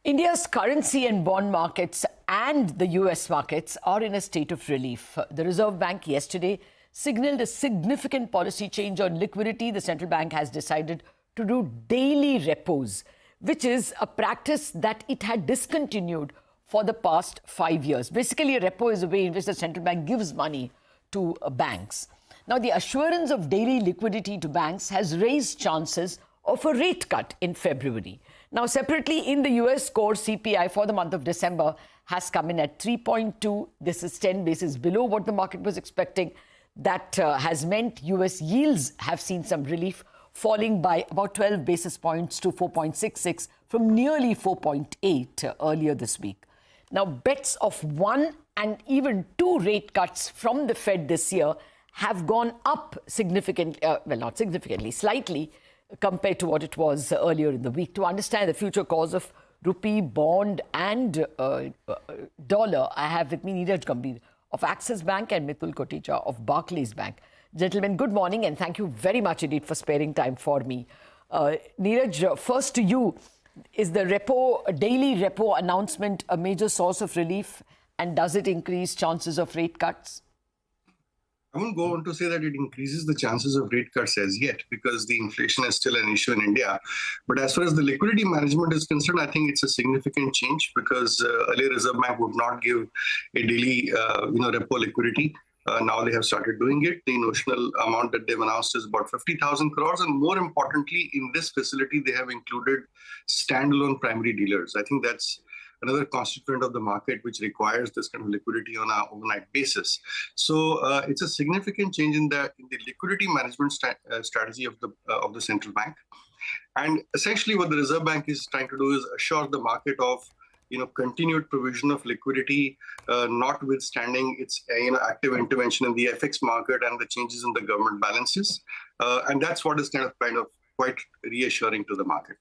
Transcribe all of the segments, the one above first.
India's currency and bond markets and the US markets are in a state of relief. The Reserve Bank yesterday signaled a significant policy change on liquidity. The central bank has decided to do daily repos, which is a practice that it had discontinued for the past 5 years. Basically, a repo is a way in which the central bank gives money to banks. Now, the assurance of daily liquidity to banks has raised chances of a rate cut in February. Now, separately, in the US, core CPI for the month of December has come in at 3.2. This is 10 basis below what the market was expecting. That has meant US yields have seen some relief, falling by about 12 basis points to 4.66 from nearly 4.8 earlier this week. Now, bets of 1 and even 2 rate cuts from the Fed this year have gone up significantly, well, not significantly, slightly, compared to what it was earlier in the week. To understand the future cause of rupee, bond and dollar, I have with me Neeraj Gambhir of Axis Bank and Mitul Kotecha of Barclays Bank. Gentlemen, good morning and thank you very much indeed for sparing time for me. Neeraj, first to you, is the daily repo announcement a major source of relief, and does it increase chances of rate cuts? I won't go on to say that it increases the chances of rate cuts as yet, because the inflation is still an issue in India. But as far as the liquidity management is concerned, I think it's a significant change, because earlier Reserve Bank would not give a daily repo liquidity. Now they have started doing it. The notional amount that they've announced is about 50,000 crores. And more importantly, in this facility, they have included standalone primary dealers. I think that's another constituent of the market which requires this kind of liquidity on an overnight basis. So it's a significant change in the liquidity management strategy of the central bank. And essentially what the Reserve Bank is trying to do is assure the market of continued provision of liquidity, notwithstanding its active intervention in the FX market and the changes in the government balances. And that's what is kind of quite reassuring to the market.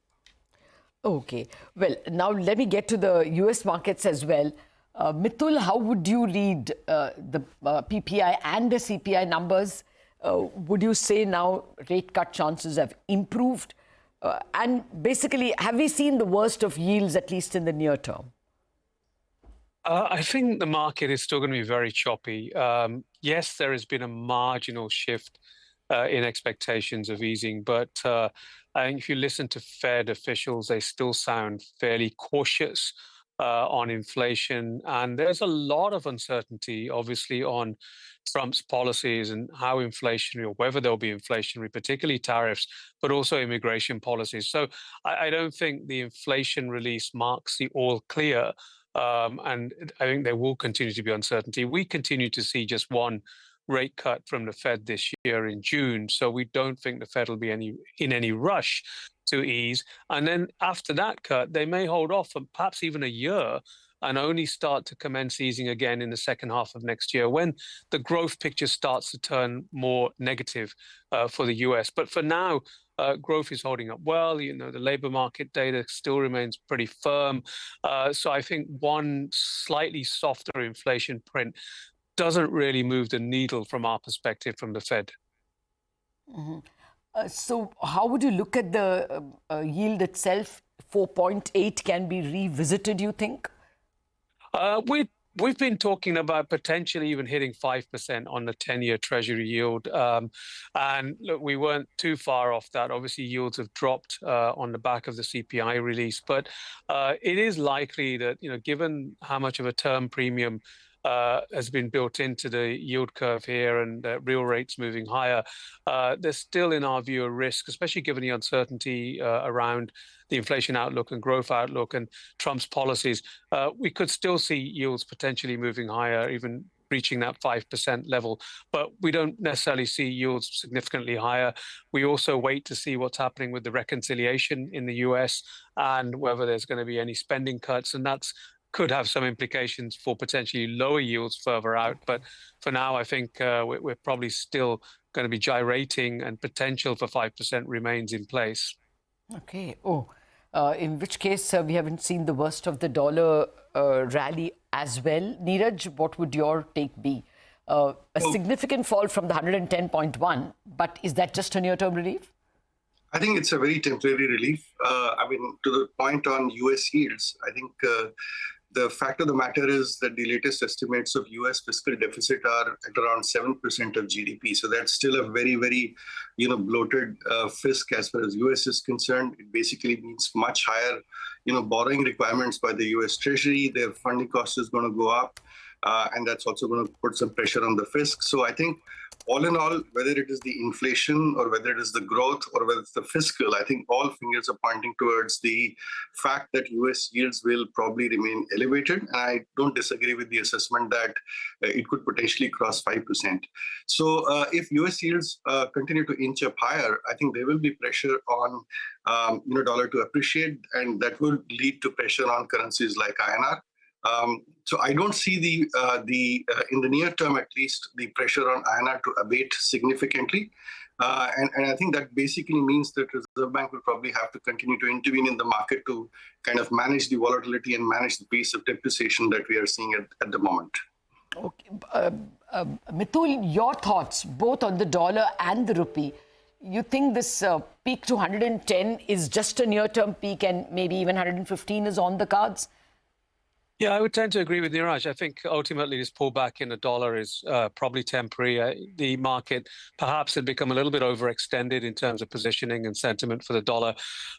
Okay. Well, now let me get to the US markets as well. Mitul, how would you read the PPI and the CPI numbers? Would you say now rate cut chances have improved? And basically, have we seen the worst of yields, at least in the near term? I think the market is still going to be very choppy. Yes, there has been a marginal shift in expectations of easing, but I think if you listen to Fed officials, they still sound fairly cautious on inflation. And there's a lot of uncertainty, obviously, on Trump's policies and how inflationary, or whether there'll be inflationary, particularly tariffs, but also immigration policies. So I don't think the inflation release marks the all clear. And I think there will continue to be uncertainty. We continue to see just one rate cut from the Fed this year in June. So we don't think the Fed will be in any rush to ease. And then after that cut, they may hold off for perhaps even a year and only start to commence easing again in the second half of next year, when the growth picture starts to turn more negative for the US. But for now, growth is holding up well. The labor market data still remains pretty firm. So I think one slightly softer inflation print doesn't really move the needle from our perspective from the Fed. Mm-hmm. So how would you look at the yield itself? 4.8 can be revisited, you think? We've been talking about potentially even hitting 5% on the 10-year Treasury yield. And look, we weren't too far off that. Obviously, yields have dropped on the back of the CPI release. But it is likely that, given how much of a term premium has been built into the yield curve here, and real rates moving higher, there's still, in our view, a risk, especially given the uncertainty around the inflation outlook and growth outlook and Trump's policies. We could still see yields potentially moving higher, even reaching that 5% level. But we don't necessarily see yields significantly higher. We also wait to see what's happening with the reconciliation in the US and whether there's going to be any spending cuts. And that's could have some implications for potentially lower yields further out. But for now, I think we're probably still going to be gyrating, and potential for 5% remains in place. Okay. In which case, we haven't seen the worst of the dollar rally as well. Neeraj, what would your take be? A significant fall from the 110.1, but is that just a near-term relief? I think it's a very temporary relief. I mean, to the point on US yields, I think the fact of the matter is that the latest estimates of US fiscal deficit are at around 7% of GDP. So that's still a very, very, bloated fisc as far as US is concerned. It basically means much higher, borrowing requirements by the US Treasury. Their funding cost is going to go up. And that's also going to put some pressure on the fisc. So I think all in all, whether it is the inflation or whether it is the growth or whether it's the fiscal, I think all fingers are pointing towards the fact that US yields will probably remain elevated. And I don't disagree with the assessment that it could potentially cross 5%. So if US yields continue to inch up higher, I think there will be pressure on dollar to appreciate, and that will lead to pressure on currencies like INR. So I don't see in the near term, at least, the pressure on INR to abate significantly. And I think that basically means that Reserve Bank will probably have to continue to intervene in the market to kind of manage the volatility and manage the pace of depreciation that we are seeing at the moment. Okay. Mitul, your thoughts, both on the dollar and the rupee. You think this peak to 110 is just a near-term peak and maybe even 115 is on the cards? Yeah, I would tend to agree with Neeraj. I think ultimately this pullback in the dollar is probably temporary. The market perhaps had become a little bit overextended in terms of positioning and sentiment for the dollar.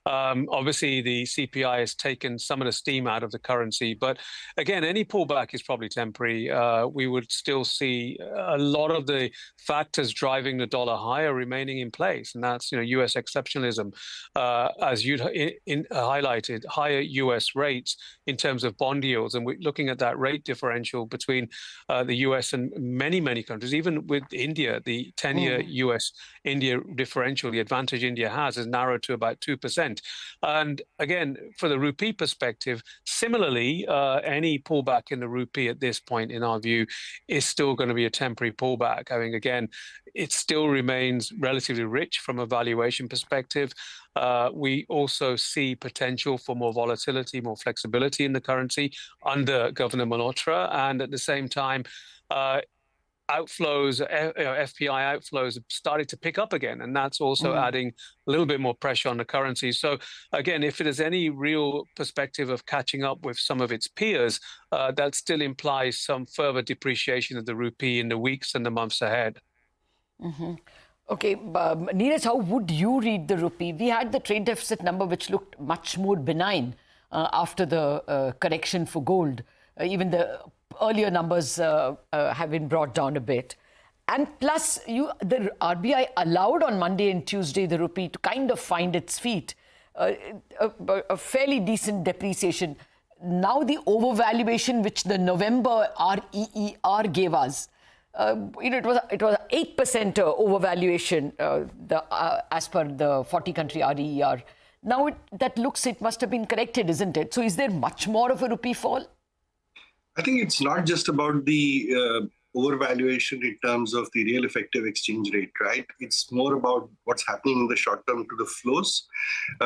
Obviously, the CPI has taken some of the steam out of the currency. But again, any pullback is probably temporary. We would still see a lot of the factors driving the dollar higher remaining in place. And that's, US exceptionalism, as you highlighted, higher US rates in terms of bond yields. And we're looking at that rate differential between the US and many, many countries, even with India, the 10-year US-India differential, the advantage India has narrowed to about 2%. And again, for the rupee perspective, similarly, any pullback in the rupee at this point, in our view, is still going to be a temporary pullback. I mean, again, it still remains relatively rich from a valuation perspective. We also see potential for more volatility, more flexibility in the currency under Governor Malhotra, and at the same time, outflows, FPI outflows have started to pick up again, and that's also adding a little bit more pressure on the currency. So again, if it is any real perspective of catching up with some of its peers, that still implies some further depreciation of the rupee in the weeks and the months ahead. Okay, Neeraj, how would you read the rupee? We had the trade deficit number, which looked much more benign after the correction for gold. Even the earlier numbers have been brought down a bit. And plus, the RBI allowed on Monday and Tuesday the rupee to kind of find its feet. A fairly decent depreciation. Now the overvaluation which the November REER gave us, it was 8% overvaluation as per the 40-country REER. Now that looks, it must have been corrected, isn't it? So is there much more of a rupee fall? I think it's not just about the overvaluation in terms of the real effective exchange rate, right? It's more about what's happening in the short term to the flows.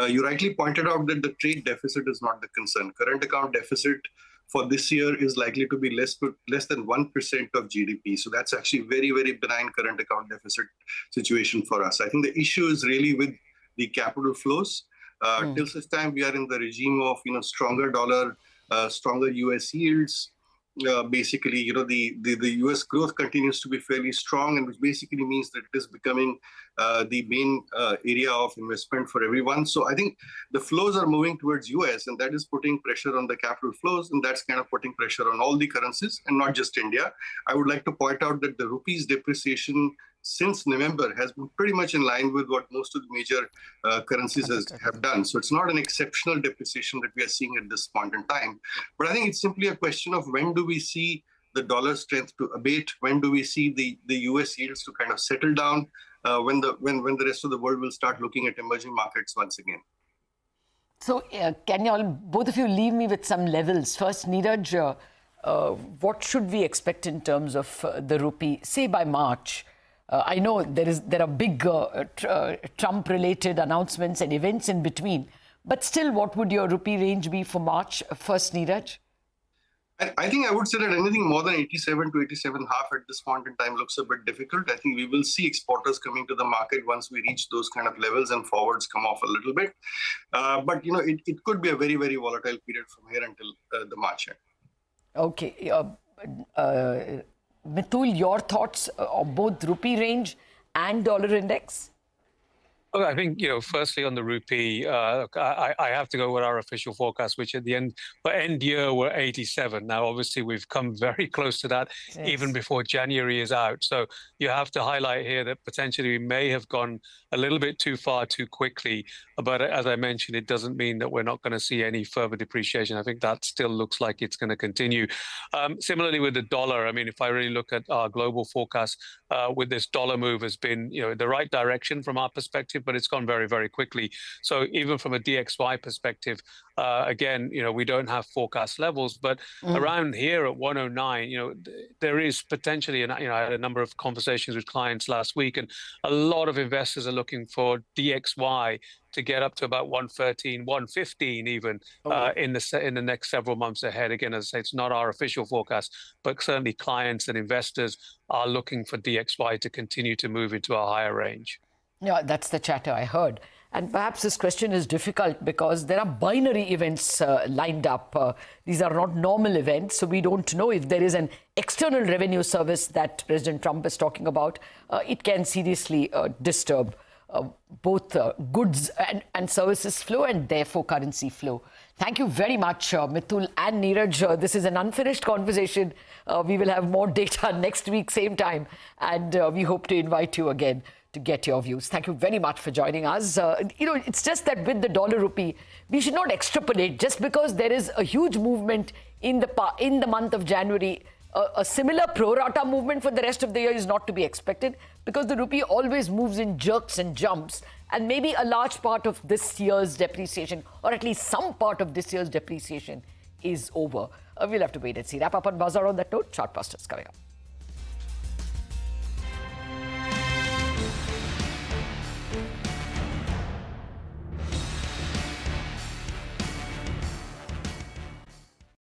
You rightly pointed out that the trade deficit is not the concern. Current account deficit for this year is likely to be less than 1% of GDP. So that's actually very, very benign current account deficit situation for us. I think the issue is really with the capital flows. Till such time we are in the regime of stronger dollar, stronger US yields. Basically, the US growth continues to be fairly strong, and which basically means that it is becoming the main area of investment for everyone. So I think the flows are moving towards US, and that is putting pressure on the capital flows, and that's kind of putting pressure on all the currencies, and not just India. I would like to point out that the rupee's depreciation since November has been pretty much in line with what most of the major currencies have done. So it's not an exceptional depreciation that we are seeing at this point in time. But I think it's simply a question of when do we see the dollar strength to abate? When do we see the US yields to kind of settle down? When the rest of the world will start looking at emerging markets once again. So can you all, both of you, leave me with some levels? First, Neeraj, what should we expect in terms of the rupee, say by March? I know there are big Trump-related announcements and events in between, but still, what would your rupee range be for March? First, Neeraj? I think I would say that anything more than 87 to 87.5 at this point in time looks a bit difficult. I think we will see exporters coming to the market once we reach those kind of levels and forwards come off a little bit. But, it could be a very, very volatile period from here until the March end. Okay. Mitul, your thoughts on both rupee range and dollar index? Well, I think, firstly on the rupee, I have to go with our official forecast, which at the end, for end year, we're 87. Now, obviously, we've come very close to that even before January is out. So you have to highlight here that potentially we may have gone a little bit too far too quickly. But as I mentioned, it doesn't mean that we're not going to see any further depreciation. I think that still looks like it's going to continue. Similarly with the dollar, I mean, if I really look at our global forecast with this dollar move has been, the right direction from our perspective, but it's gone very, very quickly. So even from a DXY perspective, again, we don't have forecast levels, but around here at 109, there is potentially, and I had a number of conversations with clients last week, and a lot of investors are looking for DXY to get up to about 113, 115 even in the next several months ahead. Again, as I say, it's not our official forecast, but certainly clients and investors are looking for DXY to continue to move into a higher range. Yeah, that's the chatter I heard. And perhaps this question is difficult because there are binary events lined up. These are not normal events, so we don't know if there is an external revenue service that President Trump is talking about. It can seriously disturb both goods and services flow and therefore currency flow. Thank you very much, Mitul and Neeraj. This is an unfinished conversation. We will have more data next week, same time, and we hope to invite you again to get your views. Thank you very much for joining us. It's just that with the dollar rupee, we should not extrapolate just because there is a huge movement in the month of January. A similar pro rata movement for the rest of the year is not to be expected because the rupee always moves in jerks and jumps, and maybe a large part of this year's depreciation, or at least some part of this year's depreciation, is over. We'll have to wait and see. Wrap up on Bazaar on that note. Chartbusters coming up.